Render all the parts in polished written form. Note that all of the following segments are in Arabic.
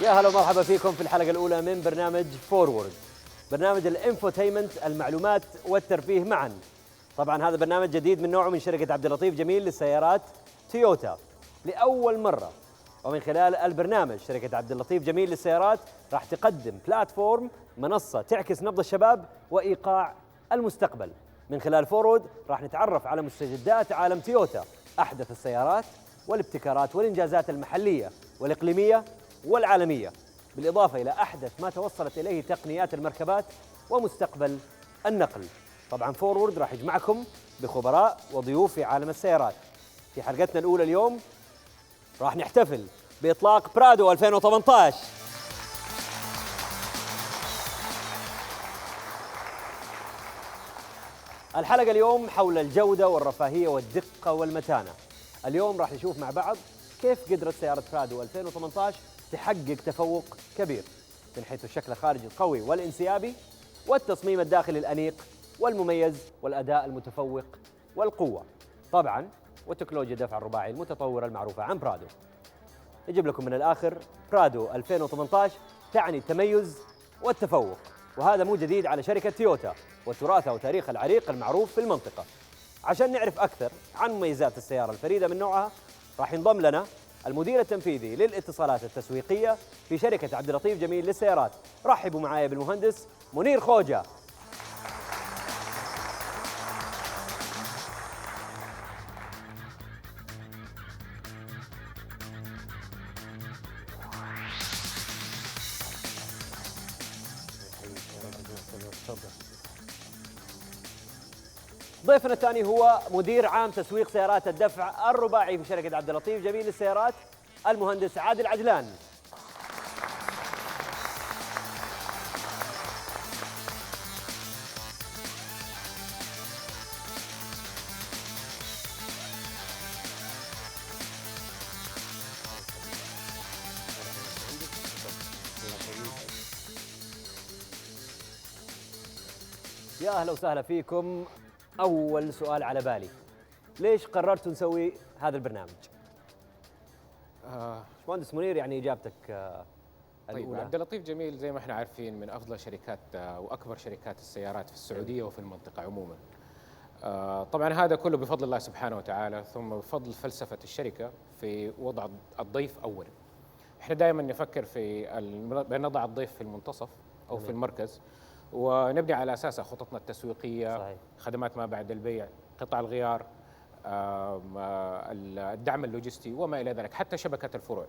يا هلا ومرحبا فيكم في الحلقة الأولى من برنامج فورورد، برنامج الانفوتيمنت، المعلومات والترفيه معا. طبعا هذا برنامج جديد من نوعه من شركة عبد اللطيف جميل للسيارات تويوتا لأول مرة. ومن خلال البرنامج شركة عبد اللطيف جميل للسيارات راح تقدم بلاتفورم، منصة تعكس نبض الشباب وإيقاع المستقبل. من خلال فورورد راح نتعرف على مستجدات عالم تويوتا، أحدث السيارات والابتكارات والإنجازات المحلية والإقليمية والعالمية، بالإضافة إلى أحدث ما توصلت إليه تقنيات المركبات ومستقبل النقل. طبعا فورورد راح يجمعكم بخبراء وضيوف في عالم السيارات. في حلقتنا الأولى اليوم راح نحتفل بإطلاق برادو 2018. الحلقة اليوم حول الجودة والرفاهية والدقة والمتانة. اليوم راح نشوف مع بعض كيف قدرت سيارة برادو 2018 تحقق تفوق كبير من حيث الشكل الخارجي القوي والانسيابي والتصميم الداخلي الأنيق والمميز والأداء المتفوق والقوة طبعا وتكنولوجيا دفع الرباعي المتطورة المعروفة عن برادو. نجيب لكم من الآخر، برادو 2018 تعني التميز والتفوق، وهذا مو جديد على شركة تويوتا وتراثها وتاريخها العريق المعروف في المنطقة. عشان نعرف أكثر عن مميزات السيارة الفريدة من نوعها راح ينضم لنا المدير التنفيذي للاتصالات التسويقية في شركة عبد اللطيف جميل للسيارات. رحبوا معايا بالمهندس منير خوجة. ضيفنا الثاني هو مدير عام تسويق سيارات الدفع الرباعي في شركة عبد اللطيف جميل للسيارات، المهندس عادل عجلان. يا أهلا وسهلا فيكم. أول سؤال على بالي، ليش قررتوا نسوي هذا البرنامج؟ مهندس منير، يعني إجابتك طيب، الأولى. عبد اللطيف جميل زي ما احنا عارفين من أفضل شركات وأكبر شركات السيارات في السعودية وفي المنطقة عموما. طبعا هذا كله بفضل الله سبحانه وتعالى، ثم بفضل فلسفة الشركة في وضع الضيف أولا. احنا دائما نفكر في نضع الضيف في المنتصف أو في المركز، ونبني على أساسها خططنا التسويقية. صحيح. خدمات ما بعد البيع، قطع الغيار، الدعم اللوجستي وما إلى ذلك، حتى شبكة الفروع.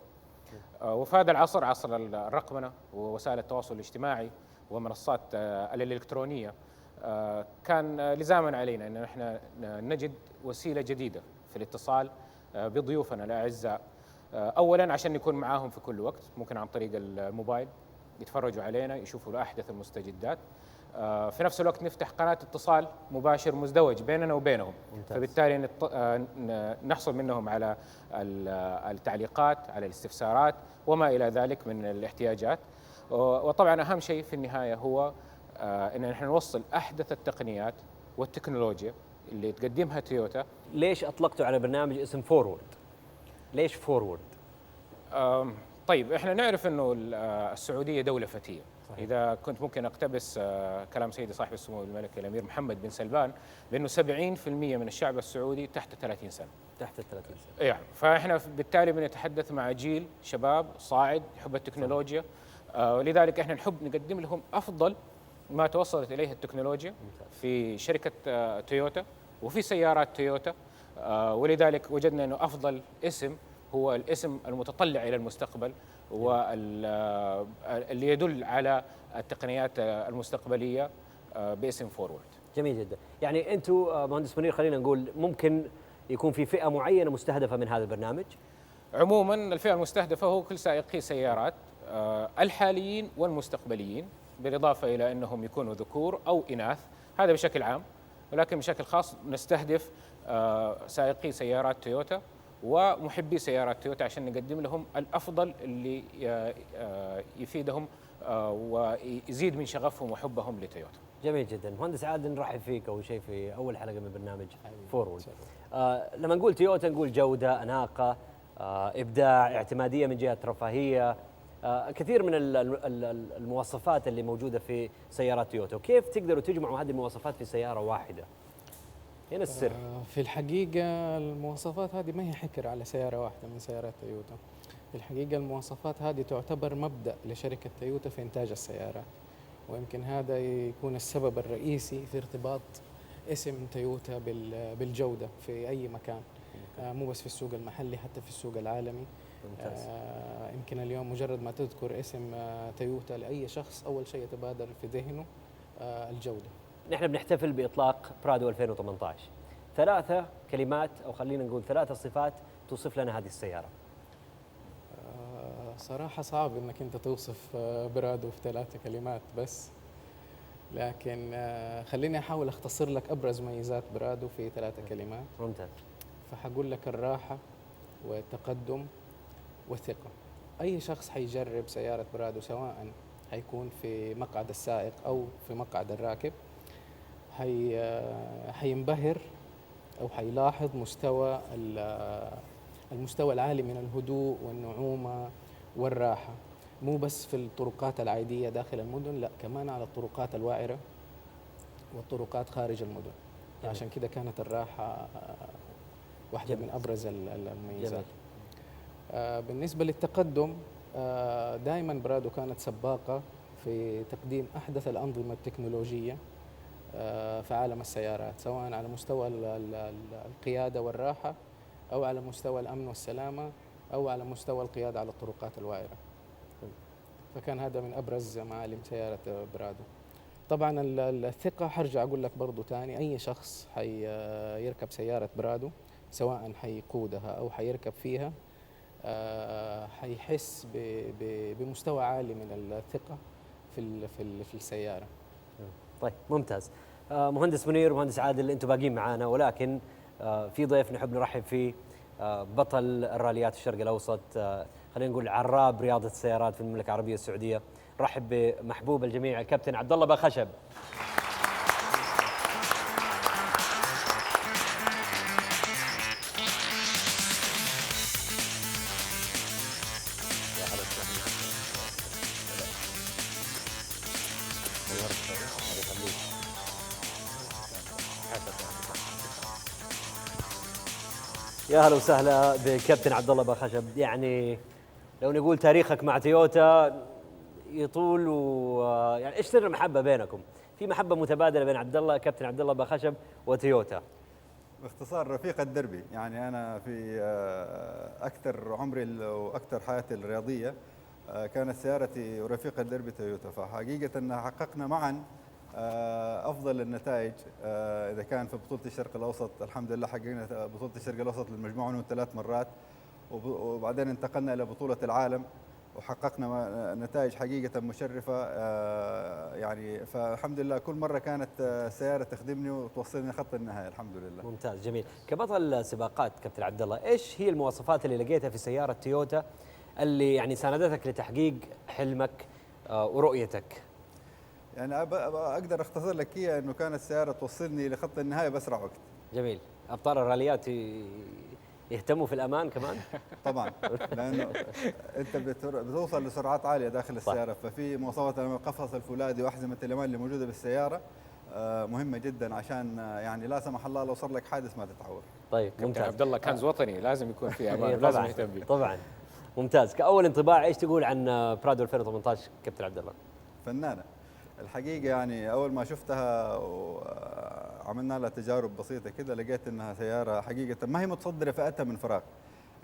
وفي هذا العصر، عصر الرقمنة ووسائل التواصل الاجتماعي ومنصات الإلكترونية، كان لزاما علينا أن احنا نجد وسيلة جديدة في الاتصال بضيوفنا الأعزاء. أولا عشان نكون معاهم في كل وقت، ممكن عن طريق الموبايل يتفرجوا علينا، يشوفوا أحدث المستجدات. في نفس الوقت نفتح قناة اتصال مباشر مزدوج بيننا وبينهم. ممتاز. فبالتالي نحصل منهم على التعليقات، على الاستفسارات وما إلى ذلك من الاحتياجات. وطبعا أهم شيء في النهاية هو أن نحن نوصل أحدث التقنيات والتكنولوجيا اللي تقدمها تويوتا. ليش أطلقتوا على برنامج اسم فورورد؟ ليش فورورد؟ طيب، احنا نعرف انه السعوديه دوله فتيه. صحيح. اذا كنت ممكن اقتبس كلام سيدي صاحب السمو الملك الامير محمد بن سلمان، بانه 70% من الشعب السعودي تحت 30 سنه. تحت 30 سنه. يعني فاحنا بالتالي بنتحدث مع جيل شباب صاعد يحب التكنولوجيا. ولذلك احنا نحب نقدم لهم افضل ما توصلت اليه التكنولوجيا في شركه تويوتا وفي سيارات تويوتا. ولذلك وجدنا انه افضل اسم هو الاسم المتطلع إلى المستقبل واللي يدل على التقنيات المستقبلية باسم فورورد. جميل جدا. يعني أنتم مهندس منير، خلينا نقول ممكن يكون في فئة معينة مستهدفة من هذا البرنامج؟ عموما الفئة المستهدفة هو كل سائقي سيارات الحاليين والمستقبليين، بالإضافة إلى أنهم يكونوا ذكور أو إناث، هذا بشكل عام. ولكن بشكل خاص نستهدف سائقي سيارات تويوتا ومحبي سيارات تويوتا عشان نقدم لهم الأفضل اللي يفيدهم ويزيد من شغفهم وحبهم لتويوتا. جميل جدا. مهندس عادل، نرحب فيك أول شيء في أول حلقة من برنامج فورورد. لما نقول تويوتا نقول جودة، أناقة، إبداع، اعتمادية من جهة رفاهية، كثير من المواصفات اللي موجودة في سيارات تويوتا، وكيف تقدروا تجمعوا هذه المواصفات في سيارة واحدة؟ هنا السر. في الحقيقة المواصفات هذه ما هي حكر على سيارة واحدة من سيارات تويوتا. في الحقيقة المواصفات هذه تعتبر مبدأ لشركة تويوتا في إنتاج السيارات، ويمكن هذا يكون السبب الرئيسي في ارتباط اسم تويوتا بالجودة في أي مكان، مو بس في السوق المحلي، حتى في السوق العالمي. ممتاز. يمكن اليوم مجرد ما تذكر اسم تويوتا لأي شخص أول شيء يتبادر في ذهنه الجودة. نحن بنحتفل بإطلاق برادو 2018. 3 كلمات أو خلينا نقول 3 صفات توصف لنا هذه السيارة. صراحة صعب إنك أنت توصف برادو في 3 كلمات بس، لكن خليني أحاول أختصر لك أبرز ميزات برادو في 3 كلمات. ممتاز. فحقول لك الراحة والتقدم والثقة. أي شخص حيجرب سيارة برادو، سواء حيكون في مقعد السائق أو في مقعد الراكب، حينبهر أو حيلاحظ المستوى العالي من الهدوء والنعومة والراحة، مو بس في الطرقات العادية داخل المدن، لا كمان على الطرقات الوعرة والطرقات خارج المدن. عشان كده كانت الراحة واحدة من أبرز المميزات. بالنسبة للتقدم، دائما برادو كانت سباقة في تقديم أحدث الأنظمة التكنولوجية في عالم السيارات، سواء على مستوى القيادة والراحة، أو على مستوى الأمن والسلامة، أو على مستوى القيادة على الطرقات الوعرة. فكان هذا من أبرز معالم سيارة برادو. طبعا الثقة، حرجع أقول لك برضو تاني، أي شخص حيركب سيارة برادو، سواء حيقودها أو حيركب فيها، حيحس بمستوى عالي من الثقة في السيارة. طيب ممتاز. مهندس منير ومهندس عادل، انتم باقيين معانا، ولكن في ضيف نحب نرحب فيه، بطل الراليات الشرق الاوسط، خلينا نقول عراب رياضه السيارات في المملكه العربيه السعوديه. رحب بمحبوب الجميع الكابتن عبد الله باخشب. يا هلا وسهلا بكابتن عبد الله باخشب. يعني لو نقول تاريخك مع تويوتا يطول، يعني ايش سر المحبه بينكم؟ في محبه متبادله بين كابتن عبد الله باخشب وتويوتا. باختصار رفيق الدربي، يعني انا في اكثر عمري واكثر حياتي الرياضيه كانت سيارتي ورفيق الدربي تويوتا، فحقيقه ان حققنا معا افضل النتائج. اذا كان في بطوله الشرق الاوسط، الحمد لله حققنا بطوله الشرق الاوسط للمجموعه 3 مرات، وبعدين انتقلنا الى بطوله العالم وحققنا نتائج حقيقه مشرفه. يعني فالحمد لله كل مره كانت السياره تخدمني وتوصلني خط النهايه الحمد لله. ممتاز، جميل. كبطل سباقات كابتن عبد الله، ايش هي المواصفات اللي لقيتها في سياره تويوتا اللي يعني ساندتك لتحقيق حلمك ورؤيتك؟ يعني اقدر اختصر لك هي انه كانت السياره توصلني لخط النهايه باسرع وقت. جميل. ابطال الراليات يهتموا في الامان كمان؟ طبعا، لانه انت بتوصل لسرعات عاليه داخل السياره، ففي مواصفات القفص الفولاذي واحزمه الامان اللي موجوده بالسياره مهمه جدا، عشان يعني لا سمح الله لو صار لك حادث ما تتعور. طيب ممتاز. عبد الله كنز وطني، لازم يكون في امان، لازم نهتم به. طبعا. ممتاز. كاول انطباع ايش تقول عن برادو 2018 كابتن عبد الله؟ فنانه الحقيقه، يعني اول ما شفتها وعملنا لها تجارب بسيطه كده، لقيت انها سياره حقيقه ما هي متصدره فئتها من فراغ.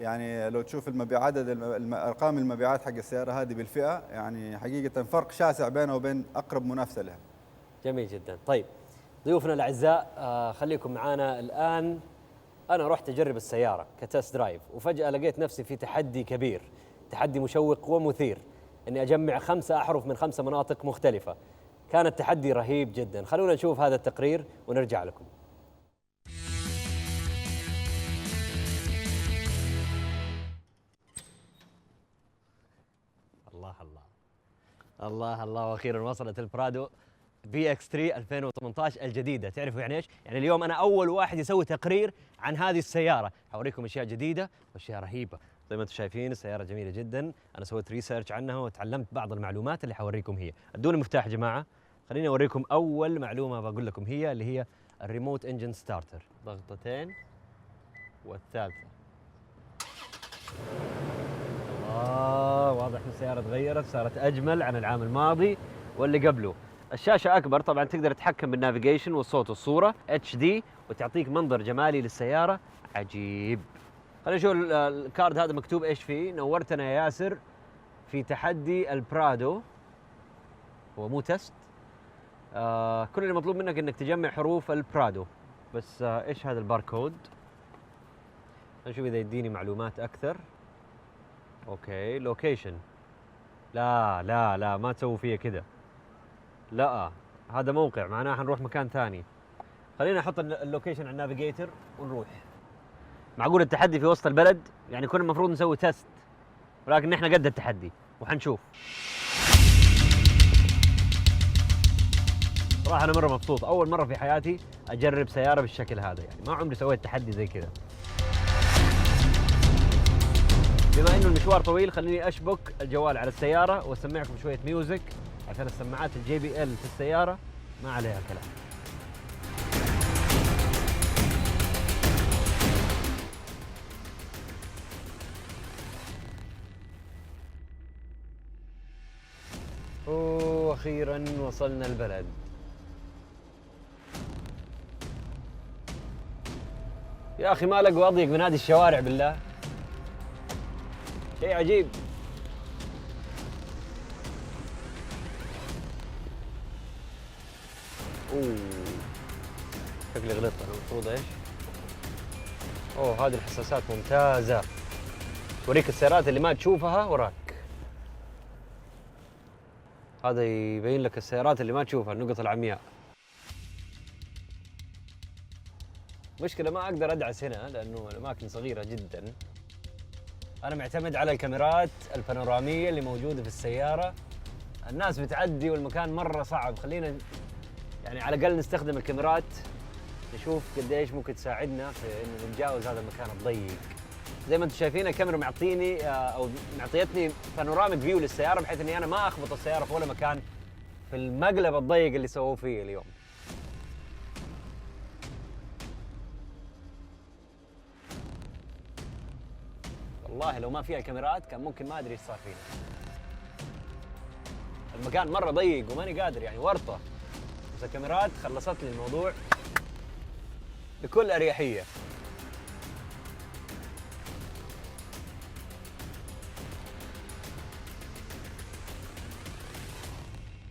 يعني لو تشوف عدد ارقام المبيعات حق السياره هذه بالفئه، يعني حقيقه فرق شاسع بينها وبين اقرب منافسه لها. جميل جدا. طيب ضيوفنا الاعزاء، خليكم معانا الان. انا رحت اجرب السياره كتست درايف، وفجاه لقيت نفسي في تحدي كبير، تحدي مشوق ومثير، اني اجمع 5 احرف من 5 مناطق مختلفه. كان التحدي رهيب جدا. خلونا نشوف هذا التقرير ونرجع لكم. الله الله الله الله، واخيرا وصلت البرادو في اكس 3 2018 الجديده. تعرفوا يعني ايش؟ يعني اليوم انا اول واحد يسوي تقرير عن هذه السياره، حوريكم اشياء جديده واشياء رهيبه. زي ما انتم شايفين السيارة جميلة جدا، أنا سويت ريسيرش عنها وتعلمت بعض المعلومات اللي حوريكم هي. ادوني مفتاح يا جماعة، خليني أوريكم أول معلومة بقول لكم هي اللي هي الريموت انجن ستارتر. ضغطتين والثالثة. واضح إن السيارة تغيرت، صارت أجمل عن العام الماضي واللي قبله. الشاشة أكبر طبعا، تقدر تتحكم بالنافيجيشن والصوت والصورة HD وتعطيك منظر جمالي للسيارة عجيب. خلينا نشوف الكارد هذا مكتوب ايش فيه. نورتنا يا ياسر في تحدي البرادو، هو مو تست. كل اللي مطلوب منك انك تجمع حروف البرادو بس. ايش هذا الباركود؟ نشوف اذا يديني معلومات اكثر. اوكي لوكيشن. لا لا لا ما تسووا فيها كذا، لا هذا موقع معناه حنروح مكان ثاني. خلينا نحط اللوكيشن على النافيجيتر ونروح. معقول التحدي في وسط البلد؟ يعني كنا المفروض نسوي تست، ولكن نحن قد التحدي وحنشوف. صراحة أنا مرة مبسوط، أول مرة في حياتي أجرب سيارة بالشكل هذا، يعني ما عمري سويت تحدي زي كذا. بما إنه المشوار طويل خليني أشبك الجوال على السيارة وأسمعكم شوية ميوزك، عشان السماعات JBL في السيارة ما عليها كلام. أخيراً وصلنا البلد. يا أخي ما لقوا أضيق من هذه الشوارع بالله، شيء عجيب. شكلي غلطت، أنا المفروض إيش؟ هذه الحساسات ممتازة، توريك السيارات اللي ما تشوفها وراك. هذا يبين لك السيارات اللي ما تشوفها، النقط العمياء. مشكلة ما أقدر أدعس هنا لأنه الأماكن صغيرة جدا. أنا معتمد على الكاميرات البانورامية اللي موجودة في السيارة. الناس بتعدي والمكان مرة صعب، خلينا يعني على الأقل نستخدم الكاميرات نشوف قديش ممكن تساعدنا في إنه نتجاوز هذا المكان الضيق. زي ما انتم شايفين الكاميرا معطيني او معطيتني بانوراميك فيو للسياره، بحيث اني انا ما اخبط السياره في ولا مكان في المقلب الضيق اللي سووه فيه اليوم. والله لو ما فيها الكاميرات كان ممكن ما ادري ايش صار فينا. المكان مره ضيق وماني قادر، يعني ورطه، بس الكاميرات خلصت لي الموضوع بكل اريحيه.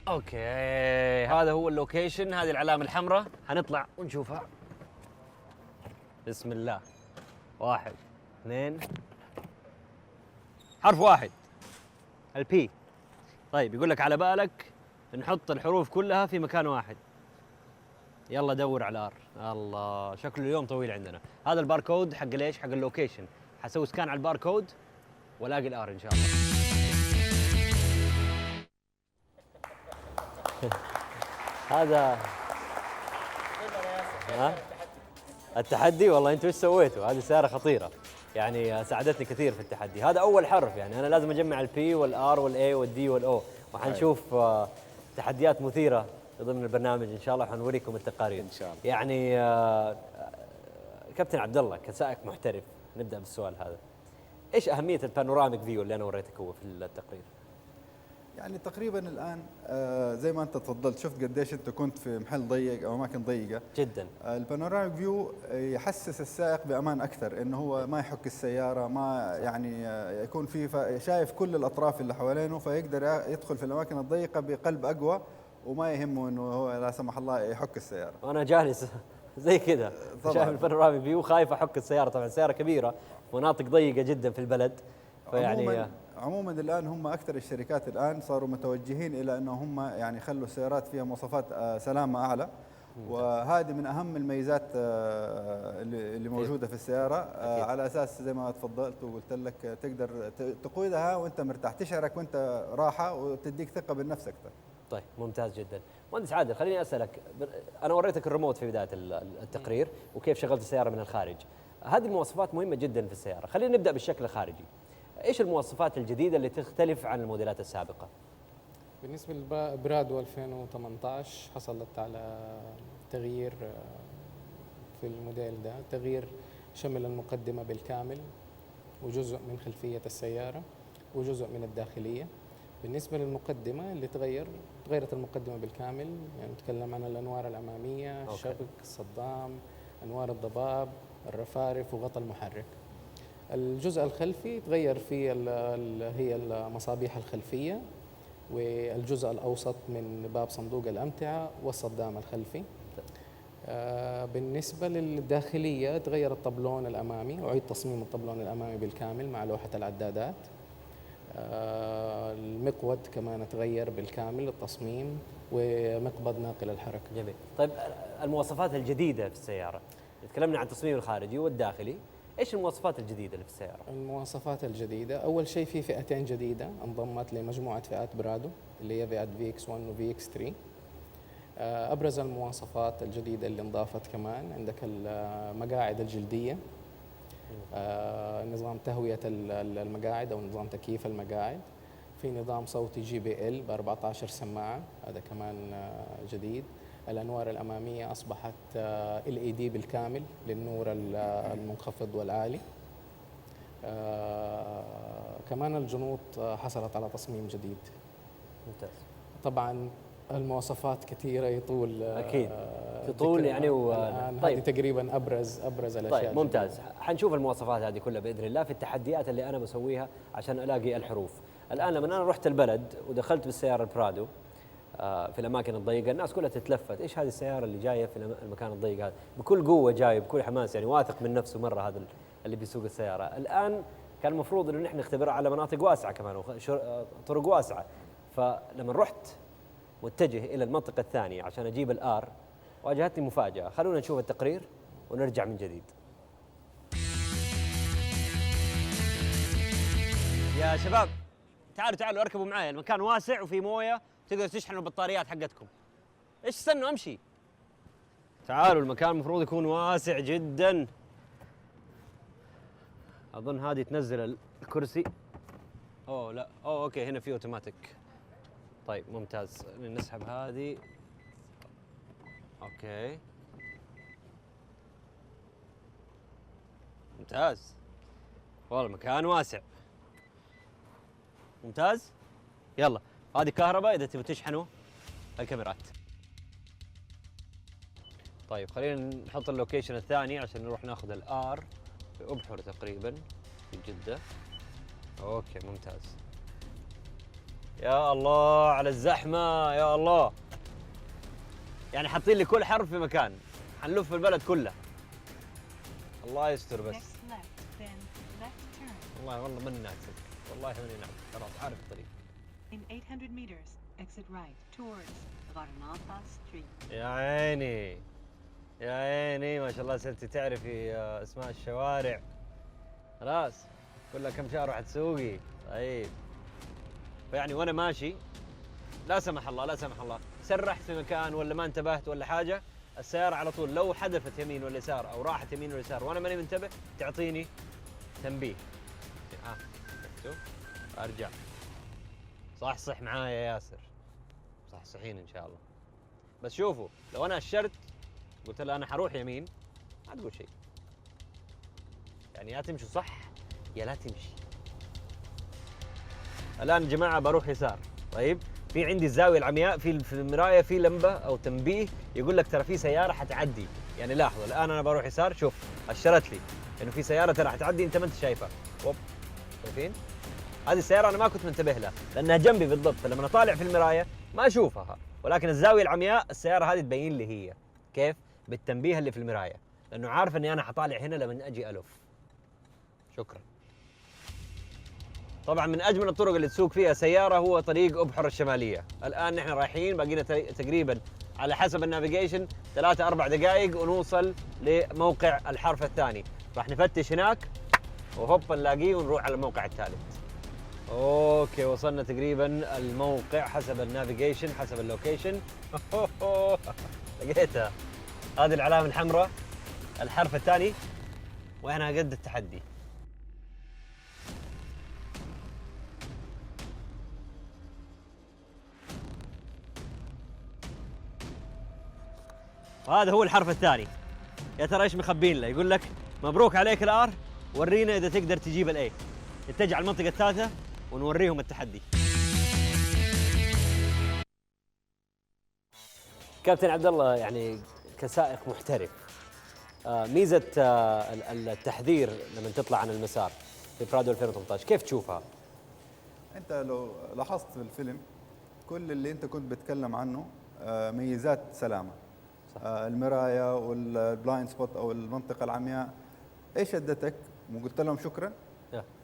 اوكي هذا هو اللوكيشن، هذه العلامة الحمراء، حنطلع ونشوفها. بسم الله. 1 2 حرف 1 البي. طيب يقول لك على بالك نحط الحروف كلها في مكان واحد. يلا دور على الار. الله شكله اليوم طويل عندنا. هذا الباركود حق ليش؟ حق اللوكيشن. حسوي سكان على الباركود والاقي الار ان شاء الله. هذا التحدي. والله انتوا ايش سويتوا؟ هذه سيارة خطيرة، يعني ساعدتني كثير في التحدي. هذا أول حرف، يعني أنا لازم أجمع البي والآر والإي والدي والأو، وحنشوف تحديات مثيرة ضمن البرنامج إن شاء الله، حنوريكم التقارير إن شاء الله. يعني كابتن عبد الله كسائق محترف، نبدأ بالسؤال هذا. إيش أهمية البانوراميك فيو اللي أنا وريتك هو في التقرير؟ يعني تقريبا الان زي ما انت تفضلت، شفت قديش انت كنت في محل ضيق او اماكن ضيقه جدا. البانوراميك فيو يحسس السائق بامان اكثر، انه هو ما يحك السياره، ما يعني يكون في شايف كل الاطراف اللي حوالينه، فيقدر يدخل في الاماكن الضيقه بقلب اقوى وما يهمه انه هو لا سمح الله يحك السياره. وانا جالس زي كذا شايف البانوراميك فيو، خايف احك السياره. طبعا السياره كبيره، مناطق ضيقه جدا في البلد، فيعني عموما الان هم اكثر الشركات الان صاروا متوجهين الى انه هم يعني يخلوا السيارات فيها مواصفات سلامه اعلى، وهذه من اهم الميزات اللي موجوده في السياره. على اساس زي ما تفضلت وقلت لك تقدر تقودها وانت مرتاح، تشعرك وانت راحه وتديك ثقه بالنفس اكثر. طيب ممتاز جدا. مهندس عادل خليني اسالك، انا وريتك الريموت في بدايه التقرير وكيف شغلت السياره من الخارج. هذه المواصفات مهمه جدا في السياره. خلينا نبدا بالشكل الخارجي. ايش المواصفات الجديده اللي تختلف عن الموديلات السابقه؟ بالنسبة للبرادو 2018 حصلت على تغيير في الموديل ده، تغيير شمل المقدمة بالكامل وجزء من خلفية السيارة وجزء من الداخلية. بالنسبة للمقدمة اللي تغيرت المقدمة بالكامل، يعني نتكلم عن الأنوار الأمامية، الشبك، الصدام، أنوار الضباب، الرفارف وغطاء المحرك. الجزء الخلفي تغير فيه هي المصابيح الخلفية والجزء الأوسط من باب صندوق الأمتعة والصدام الخلفي. بالنسبة للداخلية تغير الطبلون الأمامي وعيد تصميم الطبلون الأمامي بالكامل مع لوحة العدادات. المقود كمان تغير بالكامل التصميم ومقبض ناقل الحركة. جميل. طيب المواصفات الجديده في السياره، تكلمنا عن التصميم الخارجي والداخلي، ايش المواصفات الجديده اللي في السياره؟ المواصفات الجديدة، أول شيء في فئتين جديدة انضمت لمجموعة فئات برادو اللي هي فئة VX1 و VX3. أبرز المواصفات الجديدة اللي انضافت كمان عندك المقاعد الجلدية، نظام تهوية المقاعد أو نظام تكييف المقاعد، في نظام صوتي JBL ب 14 سماعة، هذا كمان جديد. الأنوار الأمامية أصبحت LED بالكامل للنور المنخفض والعالي. كمان الجنوط حصلت على تصميم جديد. ممتاز. طبعا المواصفات كثيرة يطول اكيد تطول يعني طيب هذه تقريبا ابرز الاشياء. طيب ممتاز، حنشوف المواصفات هذه كلها باذن الله في التحديات اللي انا بسويها عشان الاقي الحروف. الان لما انا رحت البلد ودخلت بالسياره البرادو في الاماكن الضيقه، الناس كلها تتلفت، ايش هذه السياره اللي جايه في المكان الضيق هذا؟ بكل قوه جاي بكل حماس، يعني واثق من نفسه مره هذا اللي بيسوق السياره. الان كان المفروض انه نحن نختبرها على مناطق واسعه كمان طرق واسعه، فلما رحت متجه الى المنطقه الثانيه عشان اجيب الار واجهتني مفاجاه. خلونا نشوف التقرير ونرجع من جديد. يا شباب تعالوا اركبوا معايا، المكان واسع وفي مويه تقدروا تشحنوا البطاريات حقتكم. ايش استنوا امشي. تعالوا المكان المفروض يكون واسع جدا. اظن هذه تنزل الكرسي. اوه لا، اوكي هنا في اوتوماتيك. طيب ممتاز، نسحب هذه. اوكي ممتاز، والله المكان واسع ممتاز. يلا هذه كهرباء اذا تبي تشحنوا الكاميرات. طيب خلينا نحط اللوكيشن الثاني عشان نروح ناخذ الار في ابحر تقريبا في جدة. اوكي ممتاز. يا الله على الزحمة، يا الله، يعني حاطين لي كل حرف في مكان، حنلف البلد كلها. الله يستر بس. والله ماني ناقصك، والله ماني ناقصك، خلاص عارف الطريق. In 800 meters, exit right towards Varnapa Street. يا عيني يا عيني، ما شاء الله صرتي تعرفي اسماء الشوارع. خلاص كلها كم شهر راح تسوقي. طيب فيعني وانا ماشي لا سمح الله سرحت في مكان ولا ما انتبهت ولا حاجه، السياره على طول لو حذفت يمين ولا يسار او راحت يمين ولا يسار وانا ماني منتبه تعطيني تنبيه. شفتوا؟ ارجع. صح معايا يا ياسر، صحصحين ان شاء الله. بس شوفوا لو انا اشرت قلت له انا حروح يمين ما تقول شيء، يعني يا تمشوا صح يا لا تمشي. الان يا جماعه بروح يسار. طيب في عندي الزاويه العمياء في المرايه في لمبه او تنبيه يقول لك ترى في سياره حتعدي. يعني لاحظوا الان انا بروح يسار، شوف اشرت لي انه في سياره ترى حتعدي انت ما انت شايفها. شايفين؟ هذه السياره انا ما كنت منتبه لها لانها جنبي بالضبط، فلما انا طالع في المرايه ما اشوفها، ولكن الزاويه العمياء السياره هذه تبين لي هي كيف بالتنبيه اللي في المرايه، لانه عارف اني انا حطالع هنا لما اجي الف. شكرا. طبعا من اجمل الطرق اللي تسوق فيها سياره هو طريق ابحر الشماليه. الان نحن رايحين باقينا تقريبا على حسب النافيجيشن 3-4 دقائق ونوصل لموقع الحرف الثاني. راح نفتش هناك وهوب نلاقيه ونروح على الموقع الثالث. اوكي وصلنا تقريبا الموقع حسب النافيجيشن حسب اللوكيشن. لقيتها، هذه العلامه الحمراء الحرف الثاني وانا قد التحدي. وهذا هو الحرف الثاني. يا ترى ايش مخبين له؟ يقول لك مبروك عليك الار، ورينا اذا تقدر تجيب الاي. اتجه على المنطقه الثالثه ونوريهم التحدي. كابتن عبد الله، يعني كسائق محترف، ميزه التحذير لما تطلع عن المسار في برادو 2018 كيف تشوفها؟ انت لو لاحظت في الفيلم كل اللي انت كنت بتكلم عنه ميزات سلامه. المرايه والبلايند سبوت او المنطقه العمياء، ايش ادتك؟ وقلت لهم شكرا.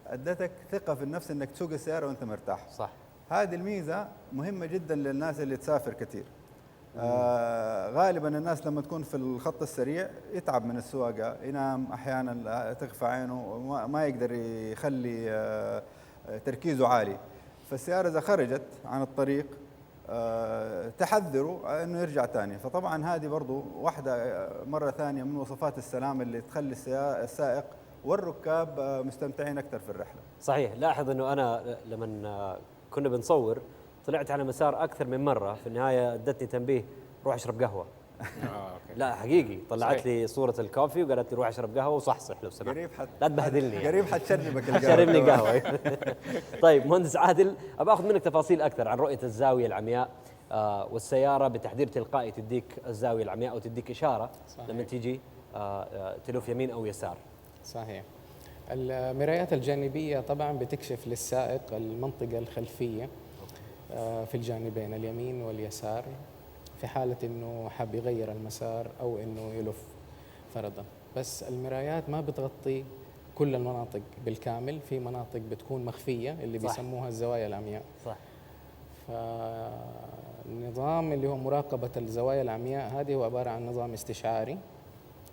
ادتك ثقه في النفس انك تسوق السياره وانت مرتاح. صح. هذه الميزه مهمه جدا للناس اللي تسافر كثير. غالبا الناس لما تكون في الخط السريع يتعب من السواقه، ينام احيانا، تغفى عينه، ما يقدر يخلي تركيزه عالي. فالسياره اذا خرجت عن الطريق تحذره انه يرجع ثاني. فطبعا هذه برضو واحده مره ثانيه من وصفات السلامه اللي تخلي السائق والركاب مستمتعين اكثر في الرحله. صحيح. لاحظ انه انا لما كنا بنصور طلعت على مسار اكثر من مره، في النهايه ادتني تنبيه روح اشرب قهوه. لا حقيقي طلعت صحيح. لي صوره الكوفي وقالت لي روح اشرب قهوه وصحصح لو سمحت. قريب لا تبهدلني قريب حتشربك القهوه. شربني قهوه. طيب مهندس عادل، ابى اخذ منك تفاصيل اكثر عن رؤيه الزاويه العمياء والسياره بتحذير تلقائي تديك الزاويه العمياء او تديك اشاره صحيح. لما تيجي تلف يمين او يسار. صحيح. المرايات الجانبية طبعا بتكشف للسائق المنطقة الخلفية في الجانبين اليمين واليسار، في حالة انه حاب يغير المسار او انه يلف فرضا. بس المرايات ما بتغطي كل المناطق بالكامل، في مناطق بتكون مخفية اللي صح. بيسموها الزوايا العمياء. صح. فالنظام اللي هو مراقبة الزوايا العمياء هذه هو عبارة عن نظام استشعاري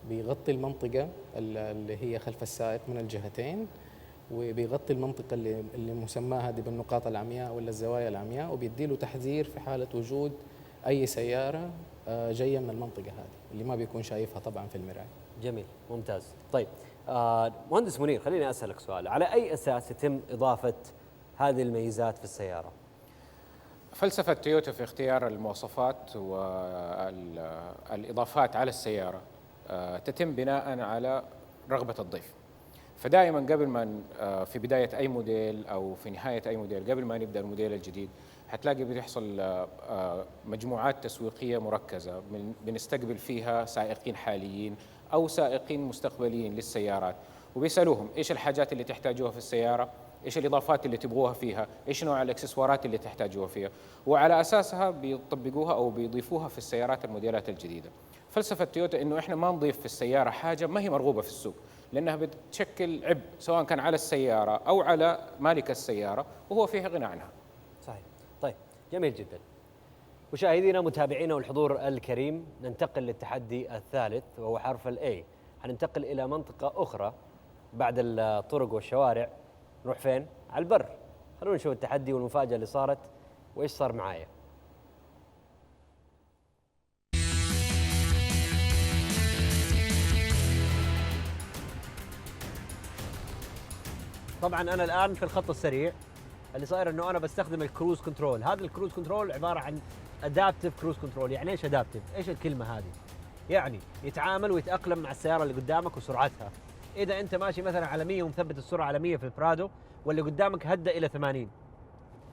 بيغطي المنطقة اللي هي خلف السائق من الجهتين، وبيغطي المنطقة اللي مسماها هذه بالنقاط العمياء ولا الزوايا العمياء، وبيدي له تحذير في حالة وجود أي سيارة جاية من المنطقة هذه اللي ما بيكون شايفها طبعا في المراية. جميل، ممتاز. طيب مهندس منير، خليني أسألك سؤال، على أي أساس يتم إضافة هذه الميزات في السيارة؟ فلسفة تويوتا في اختيار المواصفات والإضافات على السيارة تتم بناء على رغبة الضيف. فدائما قبل ما في بداية أي موديل أو في نهاية أي موديل، قبل ما نبدأ الموديل الجديد، حتلاقي بيحصل مجموعات تسويقية مركزة بنستقبل فيها سائقين حاليين أو سائقين مستقبليين للسيارات، وبيسألوهم إيش الحاجات اللي تحتاجوها في السيارة، إيش الإضافات اللي تبغوها فيها، إيش نوع الإكسسوارات اللي تحتاجوها فيها، وعلى أساسها بيطبقوها أو بيضيفوها في السيارات الموديلات الجديدة. فلسفة تويوتا إنه إحنا ما نضيف في السيارة حاجة ما هي مرغوبة في السوق، لأنها بتشكل عبء سواء كان على السيارة أو على مالك السيارة وهو فيها غنى عنها. صحيح. طيب جميل جدا. مشاهدينا متابعينا والحضور الكريم، ننتقل للتحدي الثالث وهو حرف الA. حننتقل إلى منطقة أخرى بعد الطرق والشوارع. نروح فين؟ على البر. خلونا نشوف التحدي والمفاجأة اللي صارت وإيش صار معايا. طبعا أنا الآن في الخط السريع. اللي صاير انه انا بستخدم الكروز كنترول. هذا الكروز كنترول عباره عن ادابتيف كروز كنترول. يعني ايش ادابتيف؟ ايش الكلمه هذه؟ يعني يتعامل ويتاقلم مع السياره اللي قدامك وسرعتها. اذا انت ماشي مثلا على 100 ومثبت السرعه على 100 في البرادو، واللي قدامك هدى الى 80،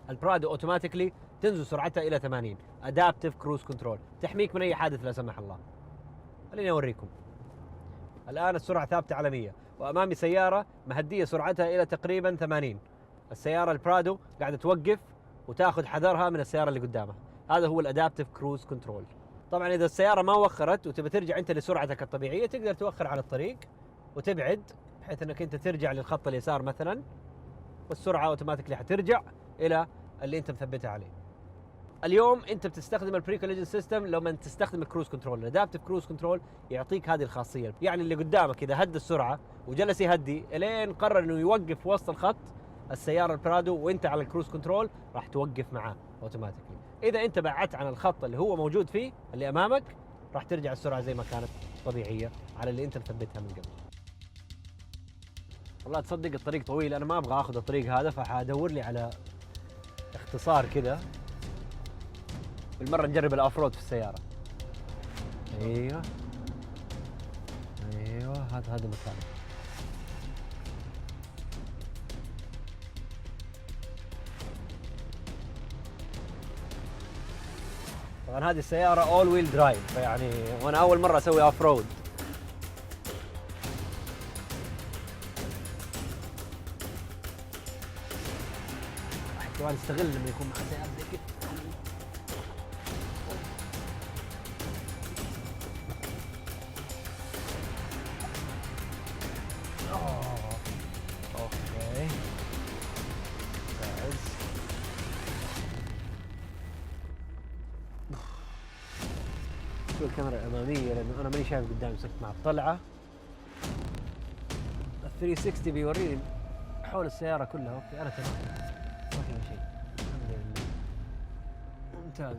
البرادو اوتوماتيكلي تنزل سرعتها الى 80. ادابتيف كروز كنترول تحميك من اي حادث لا سمح الله. خليني اوريكم. الان السرعه ثابته على 100 وامامي سياره مهديه سرعتها الى تقريبا 80. السيارة البرادو قاعدة توقف وتاخذ حذرها من السيارة اللي قدامها. هذا هو الادابتيف كروز كنترول. طبعا إذا السيارة ما وخرت وتبي ترجع أنت لسرعتك الطبيعية، تقدر توخر على الطريق وتبعد بحيث أنك أنت ترجع للخط اليسار مثلا، والسرعة أوتوماتيكلي حترجع إلى اللي أنت مثبتها عليه. اليوم أنت بتستخدم البري كوليجن سيستم لما تستخدم الكروز كنترول. الادابتيف كروز كنترول يعطيك هذه الخاصية، يعني اللي قدامك إذا هدى السرعة وجلس يهدي الين قرر إنه يوقف وسط الخط، السيارة البرادو وانت على الكروز كنترول راح توقف معاه اوتوماتيكلي. اذا انت بعدت عن الخط اللي هو موجود فيه اللي امامك، راح ترجع السرعة زي ما كانت طبيعية على اللي انت مثبتها من قبل. والله تصدق الطريق طويل، انا ما ابغى اخذ الطريق هذا، فحادور لي على اختصار كذا. بالمرة نجرب الاوف رود في السيارة. ايوه ايوه، هذا مكان. طبعا هذه السيارة اول ويل درايف، فيعني وانا اول مرة اسوي اوف رود. كمان استغل لما يكون معك سيارة زي كذا. اوكي جاهز. شو الكاميرا الاماميه لانه انا ماني شايف قدامي، صرت مع الطلعه ال 360 بيوريني حول السياره كلها. اوكي انا تمام ما في شيء الحمد لله. ممتاز.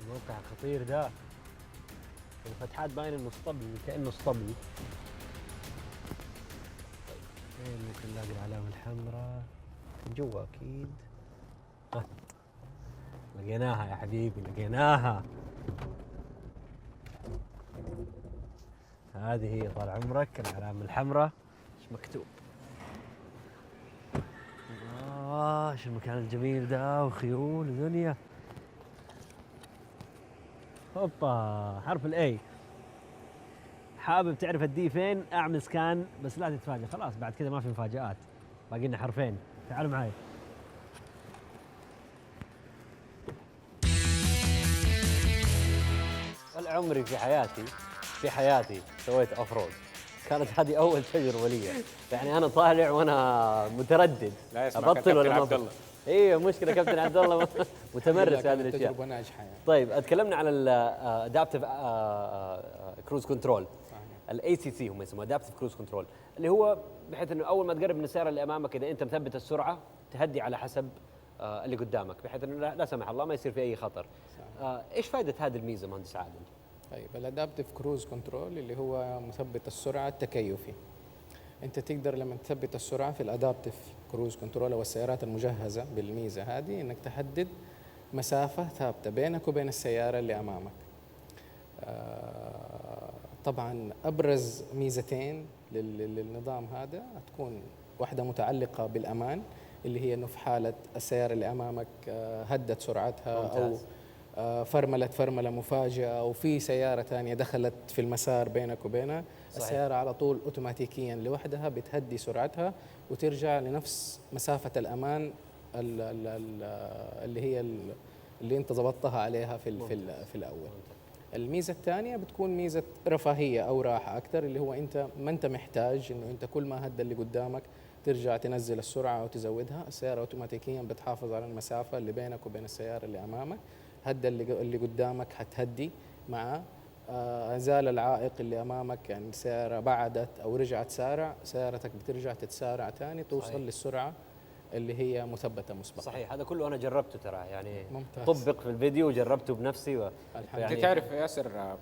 الموقع خطير ده، الفتحات باين انه اسطبل، كانه اسطبل. فين ممكن نلاقي العلامة الحمراء؟ جوا اكيد. لقيناها يا حبيبي، لقيناها. هذه هي طال عمرك العلامة الحمراء. ايش مكتوب؟ ايش المكان الجميل ده، وخيول ودنيا. هوبا، حرف الاي. حابب تعرف الدي فين؟ اعمل سكان بس لا تتفاجئ، خلاص بعد كذا ما في مفاجآت، باقي لنا حرفين. تعالوا معي. ولا عمري في حياتي سويت اوف رود، كانت هذه اول تجربه لي. يعني انا طالع وانا متردد لا يسمع ابطل ولا ما عبد الله. ايوه مشكله كابتن عبد الله متمرس في هذه الاشياء. تجربه ناجحه يعني. طيب تكلمنا على الادابتيف كروز كنترول، الاي سي سي هم يسموه ادابتيف كروز كنترول، اللي هو بحيث انه اول ما تقرب من السياره اللي امامك اذا انت مثبت السرعه تهدي على حسب اللي قدامك، بحيث انه لا سمح الله ما يصير في اي خطر. ايش فائده هذه الميزه مهندس عادل؟ طيب الادابتيف كروز كنترول اللي هو مثبت السرعه التكيفي. انت تقدر لما تثبت السرعه في الادابتيف كروز كنترول او السيارات المجهزه بالميزه هذه انك تحدد مسافه ثابته بينك وبين السياره اللي امامك. طبعا ابرز ميزتين للنظام هذا تكون واحده متعلقه بالامان، اللي هي انه في حاله السياره اللي امامك هدت سرعتها ممتاز. او فرملت فرمله مفاجئه او في سياره ثانيه دخلت في المسار بينك وبينها، صحيح. السياره على طول اوتوماتيكيا لوحدها بتهدي سرعتها وترجع لنفس مسافه الامان اللي هي اللي انت ضبطتها عليها في الاول. الميزه الثانيه بتكون ميزه رفاهيه او راحه اكثر، اللي هو انت ما انت محتاج انه انت كل ما هدى اللي قدامك ترجع تنزل السرعه وتزودها، السياره اوتوماتيكيا بتحافظ على المسافه اللي بينك وبين السياره اللي امامك، هدى اللي قدامك حتهدي مع زال العائق اللي امامك، يعني السياره بعدت او رجعت تسارع، سيارتك بترجع تتسارع ثاني توصل صحيح. للسرعه اللي هي مثبته مسبقا. صحيح، هذا كله انا جربته ترى، يعني ممتاز. طبق في الفيديو وجربته بنفسي الحمد انت تعرف يا ياسر،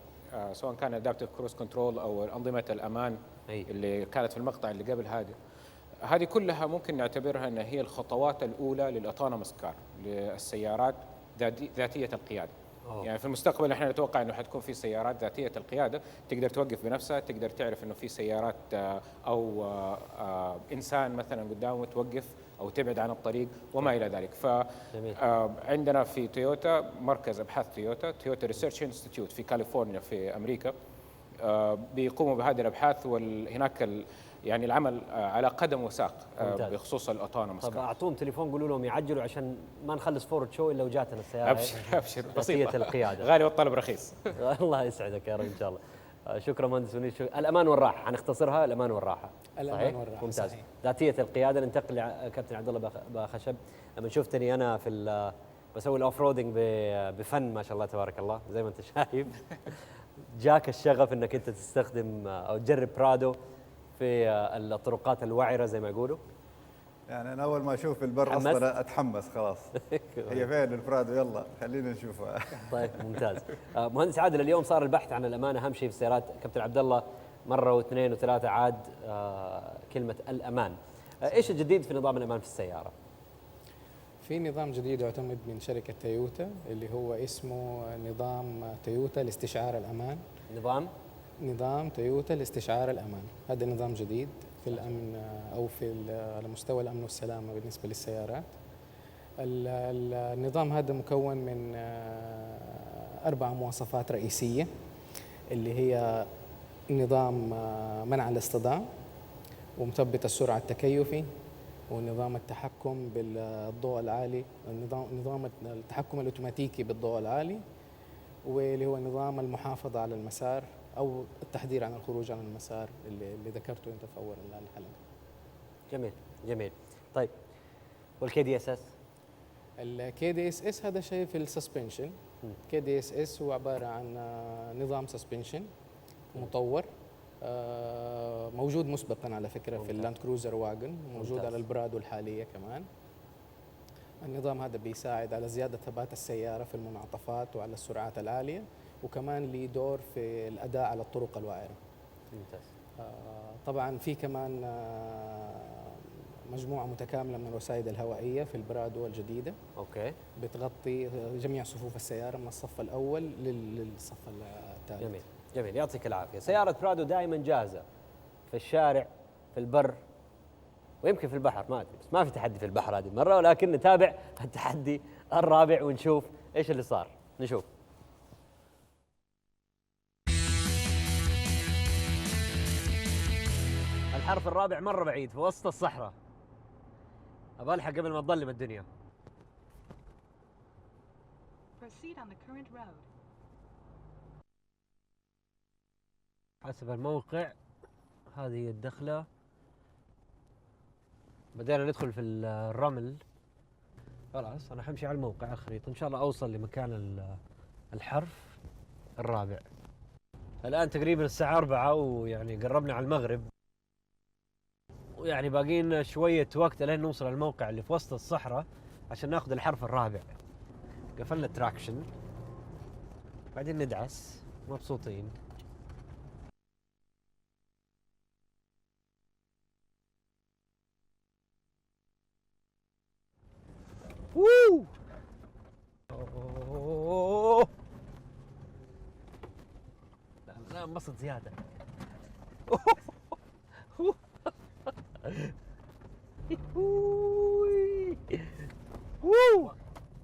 سواء كان ادابتيف كروز كنترول او انظمه الامان اللي كانت في المقطع اللي قبل هذه كلها ممكن نعتبرها انها هي الخطوات الاولى للاوتونوموس كار، للسيارات ذاتيه القياده. يعني في المستقبل احنا نتوقع انه حتكون في سيارات ذاتيه القياده تقدر توقف بنفسها، تقدر تعرف انه في سيارات او انسان مثلا قدامه توقف او تبعد عن الطريق وما الى ذلك. فعندنا في تويوتا مركز ابحاث تويوتا ريسيرش انستيتيوت في كاليفورنيا في امريكا، بيقوموا بهذه الابحاث، وهناك يعني العمل على قدم وساق بخصوص الاوتونوموس. طب اعطوهم تليفون قولوا لهم يعجلوا عشان ما نخلص فورد شو الا وجاتنا السياره. ابشر بسيطه القياده غالي والطلب رخيص. الله يسعدك يا رب ان شاء الله. شكرا مهندس ونيس. الامان والراحه حنختصرها، الامان والراحه. الامان والراحه ممتاز. صحيح. ذاتيه القياده. ننتقل لكابتن عبد الله باخشب. لما شفتني انا في بسوي الاوف رودنج بفن ما شاء الله تبارك الله زي ما انت شايف، جاك الشغف انك انت تستخدم او تجرب برادو في الطرقات الوعره زي ما يقولوا؟ يعني انا اول ما اشوف البر تحمست؟ اصلا اتحمس خلاص. هي فين البرادو؟ يلا خلينا نشوفها. طيب ممتاز. مهندس عادل، اليوم صار البحث عن الامان اهم شيء في السيارات. كابتن عبد الله مره واثنين وثلاثه عاد كلمه الامان. ايش الجديد في نظام الامان في السياره؟ في نظام جديد يعتمد من شركة تويوتا اللي هو اسمه نظام تويوتا لاستشعار الأمان. نظام تويوتا لاستشعار الأمان، هذا نظام جديد في الأمن أو على مستوى الأمن والسلامة بالنسبة للسيارات. النظام هذا مكون من 4 مواصفات رئيسية، اللي هي نظام منع الاصطدام، ومثبت السرعة التكيفي، ونظام التحكم بالضوء العالي، نظام التحكم الاوتوماتيكي بالضوء العالي، واللي هو نظام المحافظة على المسار أو التحذير عن الخروج عن المسار اللي ذكرته أنت في أول الحلقة. جميل جميل. طيب والكي دي اس اس؟ الكي دي اس اس هذا شيء في السسبنشن. كي دي اس اس هو عبارة عن نظام سسبنشن مطور، موجود مسبقا على فكرة في اللاند كروزر واجن، موجود على البرادو الحالية كمان. النظام هذا بيساعد على زيادة ثبات السيارة في المنعطفات وعلى السرعات العالية، وكمان له دور في الأداء على الطرق الوعرة. ممتاز. طبعا في كمان مجموعة متكاملة من الوسائد الهوائية في البرادو الجديدة. اوكي. بتغطي جميع صفوف السيارة من الصف الأول للصف الثالث. جميل جميل، يعطيك العافية. سيارة برادو دائما جاهزة في الشارع، في البر، ويمكن في البحر، ما أدري، بس ما في تحدي في البحر هذه المرة، ولكن نتابع التحدي الرابع ونشوف إيش اللي صار. نشوف. الحرف الرابع مرة بعيد في وسط الصحراء، أبغى ألحق قبل ما تظلم الدنيا. Proceed on the current road. حسب الموقع هذه هي الدخلة. بدينا ندخل في الرمل. خلاص أنا حمشي على الموقع الخريطة، إن شاء الله أوصل لمكان الحرف الرابع. الآن تقريبا الساعة 4 ويعني قربنا على المغرب، ويعني باقينا شوية وقت لين نوصل الموقع اللي في وسط الصحراء عشان ناخذ الحرف الرابع. قفلنا التراكشن، بعدين ندعس مبسوطين. ووو أوه. لا انبسط زيادة.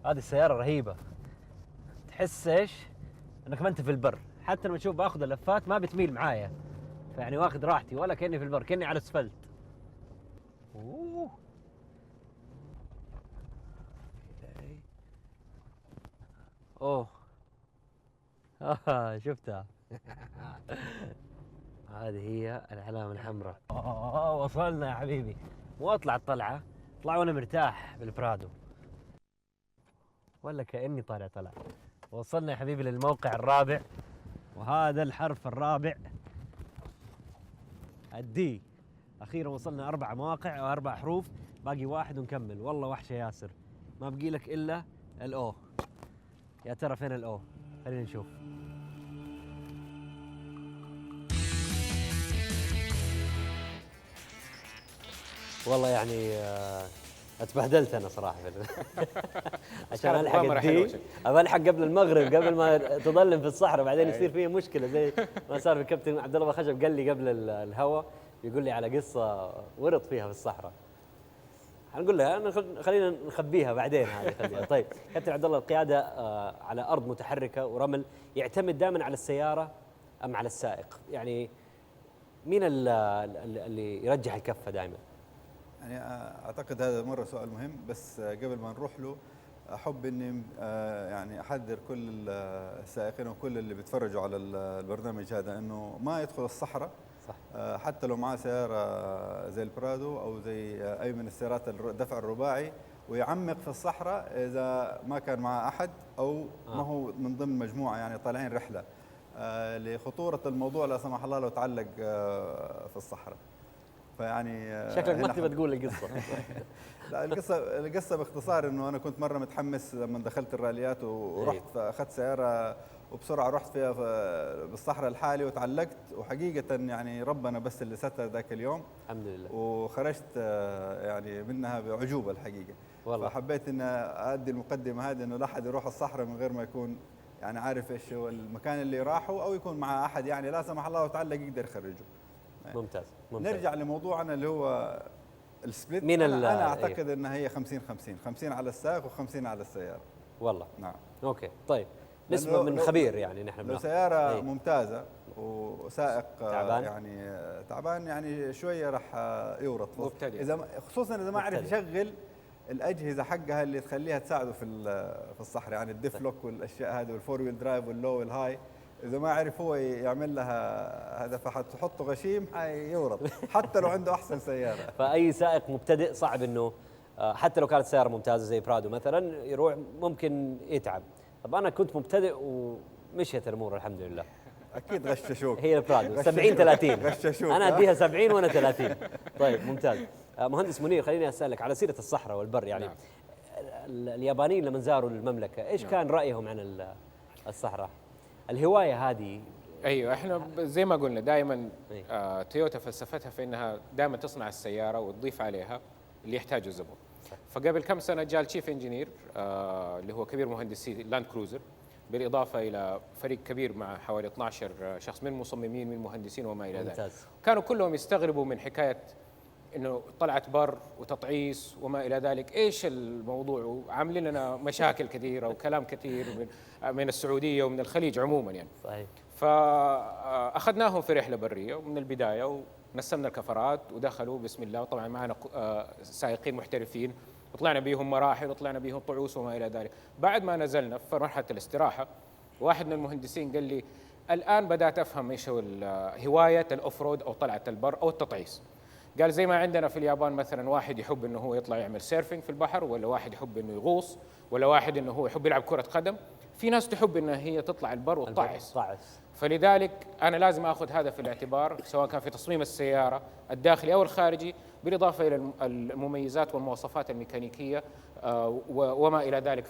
هذه السيارة رهيبة، تحس ايش؟ انك ما انت في البر، حتى لما تشوف باخذ اللفات ما بتميل معايا، فيعني واخذ راحتي ولا كأني في البر، كأني على الاسفلت. اوه شفتها. هذه هي العلامة الحمراء. وصلنا يا حبيبي. مو اطلع الطلعة، اطلع وانا مرتاح بالبرادو، ولا كأني طالع. وصلنا يا حبيبي للموقع الرابع، وهذا الحرف الرابع الدي. اخيرا وصلنا 4 مواقع او 4 حروف، باقي 1 ونكمل. والله وحشة ياسر، ما بقي لك الا الاو. يا ترى فين الاو؟ خلينا نشوف. والله يعني اتبهدلت انا صراحه عشان الحق الدي، ابى الحق قبل المغرب، قبل ما تظلم في الصحراء، بعدين يصير فيه مشكله زي ما صار في كابتن عبد الله خشب. قال لي قبل الهواء، يقول لي على قصه ورط فيها في الصحراء، حنقول له خلينا نخبيها بعدين هذه خليها. طيب كابتن عبد الله، القياده على ارض متحركه ورمل يعتمد دائما على السياره ام على السائق؟ يعني مين اللي يرجح الكفه دائما؟ يعني اعتقد هذا مره سؤال مهم، بس قبل ما نروح له احب اني يعني احذر كل السائقين وكل اللي بيتفرجوا على البرنامج هذا انه ما يدخل الصحراء. صح. حتى لو معاه سياره زي البرادو او زي اي من السيارات الدفع الرباعي، ويعمق في الصحراء اذا ما كان معاه احد او ما هو من ضمن مجموعه يعني طالعين رحله، لخطوره الموضوع لا سمح الله لو تعلق في الصحراء. فيعني شكلك ما هنا تبي تقول القصه. لا، القصه باختصار انه انا كنت مره متحمس لما دخلت الراليات ورحت فاخذت سياره وبسرعه رحت فيها بالصحراء الحالي وتعلقت، وحقيقه يعني ربنا بس اللي ستر ذاك اليوم الحمد لله. وخرجت يعني منها بعجوبه الحقيقه. والله. فحبيت ان ادي المقدمه هذه انه لا احد يروح الصحراء من غير ما يكون يعني عارف ايش هو المكان اللي راحه، او يكون مع احد يعني لا سمح الله وتعلق يقدر يخرجه. ممتاز ممتاز. نرجع لموضوعنا اللي هو السبليت. مين أنا اعتقد انها هي 50-50، 50 على السائق و50 على السياره. والله. نعم. اوكي طيب، نسبه من خبير يعني نحن لو بناخذ. سياره ممتازه وسائق تعبان؟ يعني تعبان يعني شويه راح يورط، مبتدئ. خصوصا اذا ما عرف يشغل الاجهزه حقها اللي تخليها تساعده في الصحراء، يعني الديف لوك والاشياء هذه والفور ويل درايف واللو والهاي، اذا ما عرف هو يعمل لها هذا فحتحطه غشيم حيورط حتى لو عنده احسن سياره. فاي سائق مبتدئ صعب انه حتى لو كانت سياره ممتازه زي برادو مثلا يروح ممكن يتعب. طب انا كنت مبتدئ ومشيت الامور الحمد لله. اكيد غششوك. هي البرادو 70-30. غششوك. انا اديها 70 وانا 30. طيب ممتاز. مهندس منير، خليني اسالك على سيره الصحراء والبر يعني. نعم. اليابانيين لما زاروا المملكه ايش كان رايهم عن الصحراء؟ الهوايه هذه. ايوه، احنا زي ما قلنا دائما أي. تويوتا فلسفتها في انها دائما تصنع السياره وتضيف عليها اللي يحتاجه الزبون. فقبل كم سنه جاء الشيف انجينير اللي هو كبير مهندسي لاند كروزر، بالاضافه الى فريق كبير مع حوالي 12 شخص من مصممين من مهندسين وما الى ذلك. ممتاز. كانوا كلهم يستغربوا من حكايه انه طلعت بر وتطعيس وما الى ذلك، ايش الموضوع؟ وعاملين لنا مشاكل كثيره وكلام كثير من السعوديه ومن الخليج عموما يعني. صحيح. فاخذناهم في رحله بريه ومن البدايه ونسمنا الكفرات ودخلوا بسم الله، وطبعا معنا سائقين محترفين وطلعنا بيهم مراحل وطلعنا بيهم طعوس وما الى ذلك. بعد ما نزلنا في مرحله الاستراحه واحد من المهندسين قال لي الان بدات افهم ايش هو هوايه الاوف رود او طلعه البر او التطعيس. قال زي ما عندنا في اليابان مثلا واحد يحب انه هو يطلع يعمل سيرفنج في البحر، ولا واحد يحب انه يغوص، ولا واحد انه هو يحب يلعب كره قدم، في ناس تحب انها هي تطلع البر وتطعس. فلذلك انا لازم اخذ هذا في الاعتبار سواء كان في تصميم السياره الداخلي او الخارجي، بالاضافه الى المميزات والمواصفات الميكانيكيه وما الى ذلك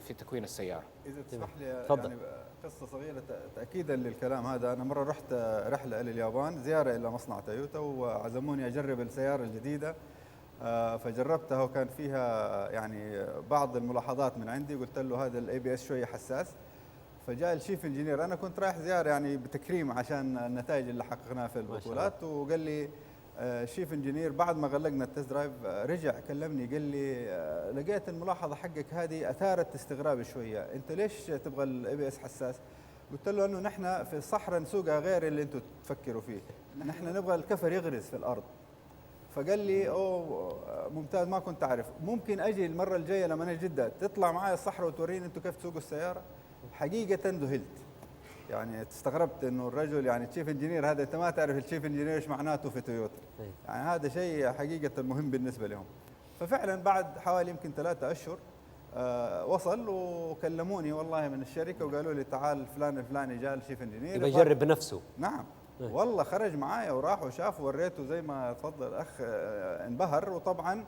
في تكوين السياره. اذا تسمح لي تفضل. يعني قصه صغيره تاكيدا للكلام هذا. انا مره رحت رحله الى اليابان زياره الى مصنع تويوتا وعزموني اجرب السياره الجديده، فجربتها وكان فيها يعني بعض الملاحظات من عندي. قلت له هذا الاي بي اس شويه حساس، فجاء الشيف انجينير، انا كنت رايح زياره يعني بتكريم عشان النتائج اللي حققناها في البطولات، وقال لي شيف انجينير بعد ما غلقنا التست درايف رجع كلمني قال لي لقيت الملاحظه حقك هذه اثارت استغرابي شويه، انت ليش تبغى الاي بي اس حساس؟ قلت له انه نحن في الصحراء نسوقها غير اللي انتم تفكروا فيه، نحن نبغى الكفر يغرز في الارض. فقال لي اوه ممتاز، ما كنت اعرف، ممكن اجي المره الجايه لما اجي جده تطلع معي الصحراء وتوريني انتم كيف تسوقوا السياره؟ حقيقه ذهلت، يعني استغربت انه الرجل يعني تشيف انجينير، هذا انت ما تعرف التشيف انجينير ايش معناته في تويوتا، يعني هذا شيء حقيقه مهم بالنسبه لهم. ففعلا بعد حوالي يمكن 3 أشهر وصل وكلموني والله من الشركه وقالوا لي تعال فلان الفلاني جاء الشيف انجينير يبغى يجرب بنفسه. نعم. والله خرج معايا وراح وشاف ووريته زي ما تفضل الاخ، انبهر، وطبعا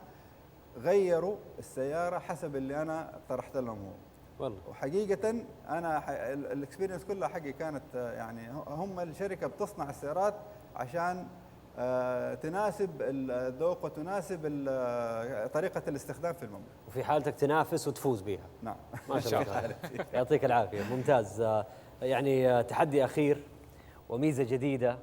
غيروا السياره حسب اللي انا اقترحت لهم هو. والله. وحقيقة أنا الإكسبيرينس كلها حقي كانت يعني هم الشركة بتصنع السيارات عشان تناسب الذوق وتناسب طريقة الاستخدام في المملكة، وفي حالتك تنافس وتفوز بها. نعم. ما شاء الله. يعطيك العافية. ممتاز. يعني تحدي أخير وميزة جديدة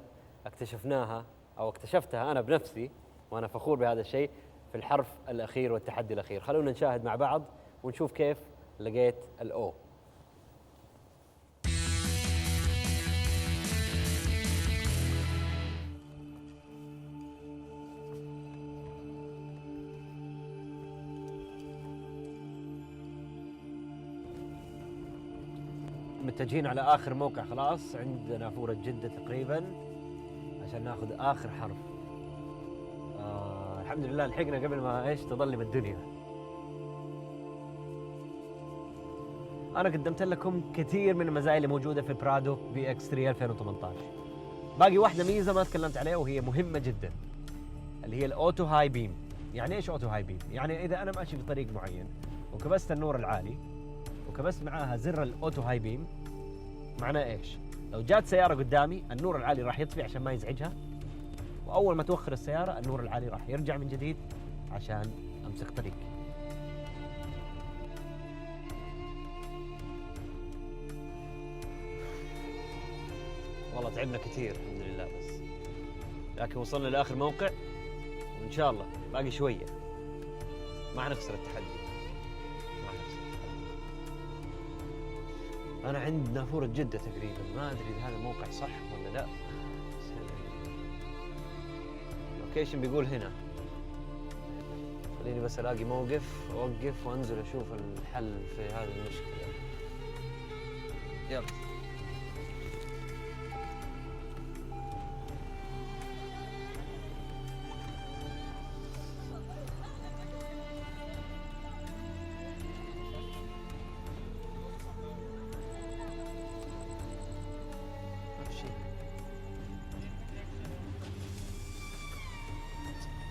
اكتشفناها أو اكتشفتها أنا بنفسي وأنا فخور بهذا الشيء في الحرف الأخير والتحدي الأخير. خلونا نشاهد مع بعض ونشوف كيف لقيت الأو. متجهين على آخر موقع خلاص عند نافورة جدة تقريبا عشان ناخذ آخر حرف. الحمد لله لحقنا قبل ما ايش تظلم الدنيا. أنا قدمت لكم كثير من المزايا اللي موجودة في برادو بي اكس 3 2018. باقي واحدة ميزة ما تكلمت عليها وهي مهمة جدا، اللي هي الاوتو هاي بيم. يعني ايش اوتو هاي بيم؟ يعني اذا انا ماشي في طريق معين وكبست النور العالي وكبست معاها زر الاوتو هاي بيم، معناه ايش؟ لو جات سياره قدامي النور العالي راح يطفي عشان ما يزعجها، واول ما توخر السياره النور العالي راح يرجع من جديد عشان امسك طريقي. والله تعبنا كثير الحمد لله، بس لكن وصلنا لاخر موقع وان شاء الله باقي شويه ما حنخسر التحدي. ما حنخسر التحدي. انا عند نافوره جده تقريبا، ما ادري اذا هذا الموقع صح ولا لا. اللوكيشن بيقول هنا. خليني بس الاقي موقف اوقف وانزل اشوف الحل في هذه المشكله. يلا.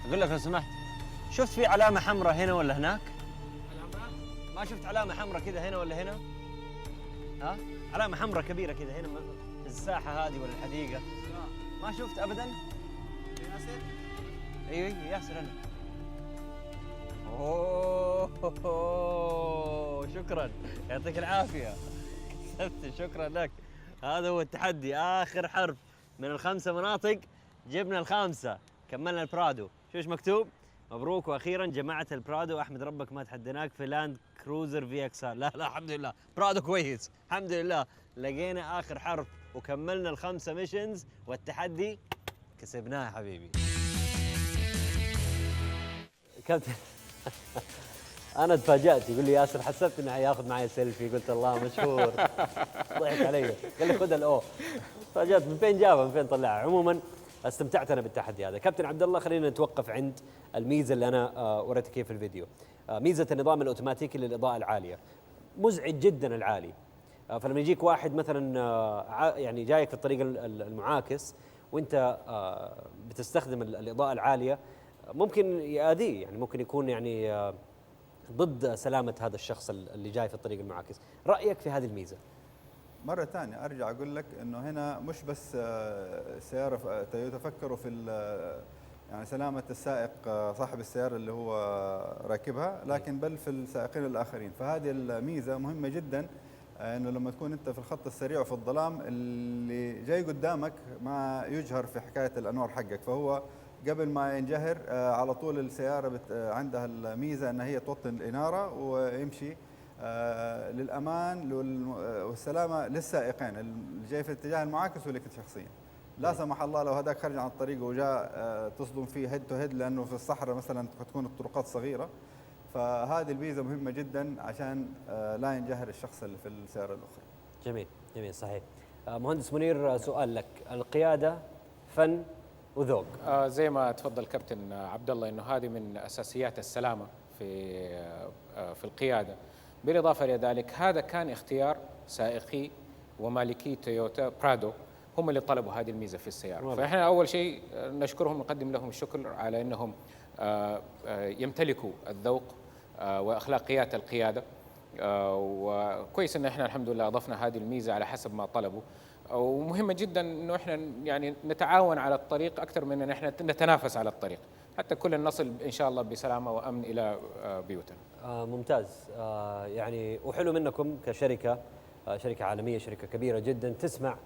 أقول لك لو سمحت، شفت في علامة حمراء هنا ولا هناك؟ ما شفت علامة حمراء كذا هنا ولا هنا؟ ها؟ علامة حمراء كبيرة كذا هنا في الساحة هذه ولا الحديقة؟ ما شفت أبداً؟ ياسر؟ أيوه ياسر أنا. أوه شكراً، يعطيك العافية. كسبت، شكراً لك. هذا هو التحدي، آخر حرف من ال5 مناطق جبنا ال5، كملنا البرادو. شو ايش مكتوب؟ مبروك واخيرا جمعت البرادو، احمد ربك ما تحديناك في لاند كروزر في اكس ار. لا الحمد لله، برادو كويس الحمد لله. لقينا اخر حرف وكملنا ال5 ميشنز والتحدي كسبناه يا حبيبي. كابتن انا تفاجأت، يقول لي ياسر حسبت انه حياخذ معي سيلفي، قلت الله مشهور. ضحك علي قال لي خذ الاو. تفاجأت من فين جابها، من فين طلعها. عموما استمتعت انا بالتحدي هذا. كابتن عبد الله خلينا نتوقف عند الميزه اللي انا وريتك اياها في الفيديو. ميزه النظام الاوتوماتيكي للاضاءه العاليه مزعج جدا العالي. فلما يجيك واحد مثلا يعني جايك في الطريق المعاكس وانت بتستخدم الاضاءه العاليه ممكن يؤذيه، يعني ممكن يكون يعني ضد سلامه هذا الشخص اللي جاي في الطريق المعاكس. رايك في هذه الميزه؟ مرة ثانية أرجع أقول لك إنه هنا مش بس سيارة تويوتا فكروا في يعني سلامة السائق صاحب السيارة اللي هو راكبها، لكن بل في السائقين الآخرين. فهذه الميزة مهمة جدا، إنه لما تكون أنت في الخط السريع وفي الظلام اللي جاي قدامك ما يجهر في حكاية الأنوار حقك. فهو قبل ما ينجهر على طول السيارة عندها الميزة أن هي توطي الإنارة ويمشي للأمان والسلامة للسائقين اللي جاي في الاتجاه المعاكس ولك شخصيا. لا سمح الله لو هذاك خرج عن الطريق وجاء تصدم فيه هيد تو هيد، لأنه في الصحراء مثلا تكون الطرقات صغيرة. فهذه الميزة مهمة جدا عشان لا ينجهر الشخص اللي في السيارة الأخرى. جميل جميل صحيح. مهندس منير سؤال لك، القيادة فن وذوق. زي ما تفضل كابتن عبد الله انه هذه من اساسيات السلامه في القياده. بالاضافه الى ذلك هذا كان اختيار سائقي ومالكي تويوتا برادو، هم اللي طلبوا هذه الميزه في السياره. فاحنا اول شيء نشكرهم ونقدم لهم الشكر على انهم يمتلكوا الذوق واخلاقيات القياده. وكويس ان احنا الحمد لله اضفنا هذه الميزه على حسب ما طلبوا. ومهمة جدا انه احنا يعني نتعاون على الطريق اكثر من ان احنا نتنافس على الطريق، حتى كلنا نصل ان شاء الله بسلامة وامن الى بيوتنا. ممتاز. يعني وحلو منكم كشركة، شركة عالمية، شركة كبيرة جدا، تسمع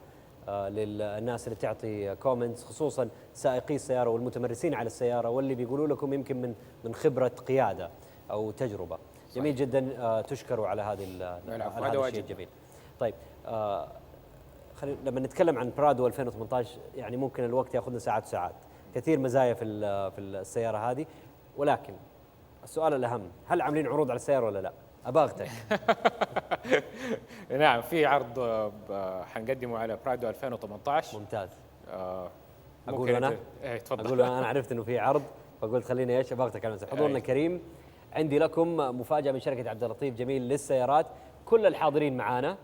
للناس اللي تعطي كومنتس، خصوصا سائقي السيارة والمتمرسين على السيارة واللي بيقولوا لكم يمكن من خبرة قيادة او تجربة. صحيح. جميل جدا، تشكروا على هذا الشيء الجميل. طيب لما نتكلم عن برادو 2018 يعني ممكن الوقت ياخذنا ساعات وساعات، كثير مزايا في السياره هذه، ولكن السؤال الاهم، هل عاملين عروض على السياره ولا لا؟ اباغتك. نعم في عرض حنقدمه على برادو 2018. ممتاز. اقول انا تفضل. اقول انا عرفت انه في عرض فقلت خليني ايش اباغتك على حضورنا الكريم. عندي لكم مفاجاه من شركه عبد اللطيف جميل للسيارات. كل الحاضرين معانا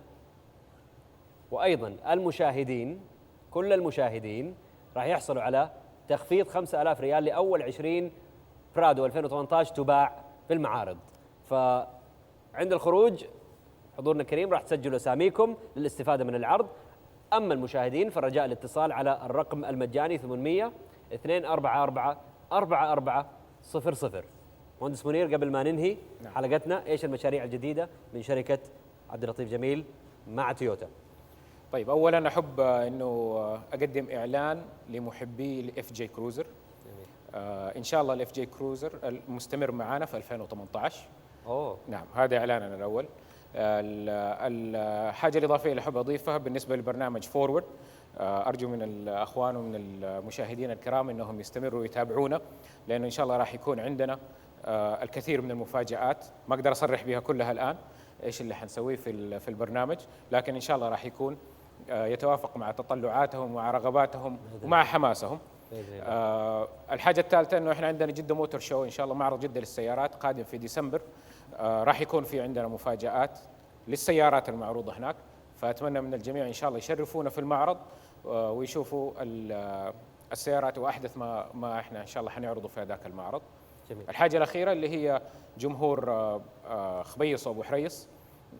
وايضا المشاهدين، كل المشاهدين راح يحصلوا على تخفيض 5000 ريال لأول 20 برادو 2018 تباع في المعارض. فعند الخروج حضورنا الكريم راح تسجلوا أساميكم للاستفادة من العرض. أما المشاهدين فالرجاء الاتصال على الرقم المجاني 800 244 4400. مهندس منير، قبل ما ننهي حلقتنا، ايش المشاريع الجديدة من شركة عبد اللطيف جميل مع تويوتا؟ طيب، اولا احب انه اقدم اعلان لمحبي الاف جي كروزر. ان شاء الله الاف جي كروزر المستمر معنا في 2018. نعم، هذا اعلاننا الاول. الحاجه الاضافيه اللي احب اضيفها بالنسبه لبرنامج فورورد، ارجو من الاخوان ومن المشاهدين الكرام انهم يستمروا يتابعونا، لانه ان شاء الله راح يكون عندنا الكثير من المفاجآت. ما اقدر اصرح بها كلها الان ايش اللي حنسويه في البرنامج، لكن ان شاء الله راح يكون يتوافق مع تطلعاتهم ومع رغباتهم ومع حماسهم. الحاجه الثالثه انه احنا عندنا جده موتور شو، ان شاء الله معرض جده للسيارات قادم في ديسمبر. راح يكون في عندنا مفاجآت للسيارات المعروضه هناك، فاتمنى من الجميع ان شاء الله يشرفونا في المعرض ويشوفوا السيارات واحدث ما احنا ان شاء الله حنعرضه في ذاك المعرض. جميل. الحاجه الاخيره اللي هي جمهور خبيص وابو حريص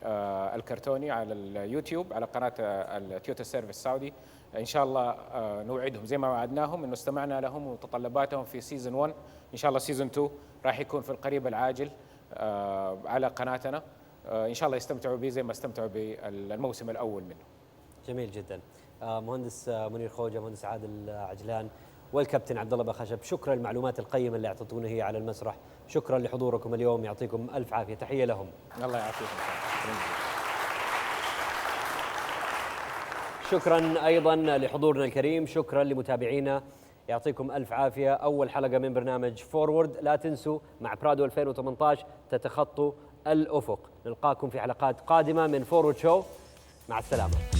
الكرتوني على اليوتيوب على قناه التويوتا سيرفيس سعودي، ان شاء الله نوعدهم زي ما وعدناهم انه استمعنا لهم ومتطلباتهم في سيزون 1. ان شاء الله سيزون 2 راح يكون في القريب العاجل على قناتنا. ان شاء الله يستمتعوا به زي ما استمتعوا بالموسم الاول منه. جميل جدا. مهندس منير خوجة، مهندس عادل عجلان، والكابتن عبد الله بخشب، شكرا للمعلومات القيمه اللي اعطيتونا هي على المسرح. شكرا لحضوركم اليوم، يعطيكم الف عافيه. تحيه لهم. الله يعافيكم. شكرا ايضا لحضورنا الكريم، شكرا لمتابعينا، يعطيكم الف عافيه. اول حلقه من برنامج فورورد، لا تنسوا مع برادو 2018 تتخطوا الافق. نلقاكم في حلقات قادمه من فورورد شو، مع السلامه.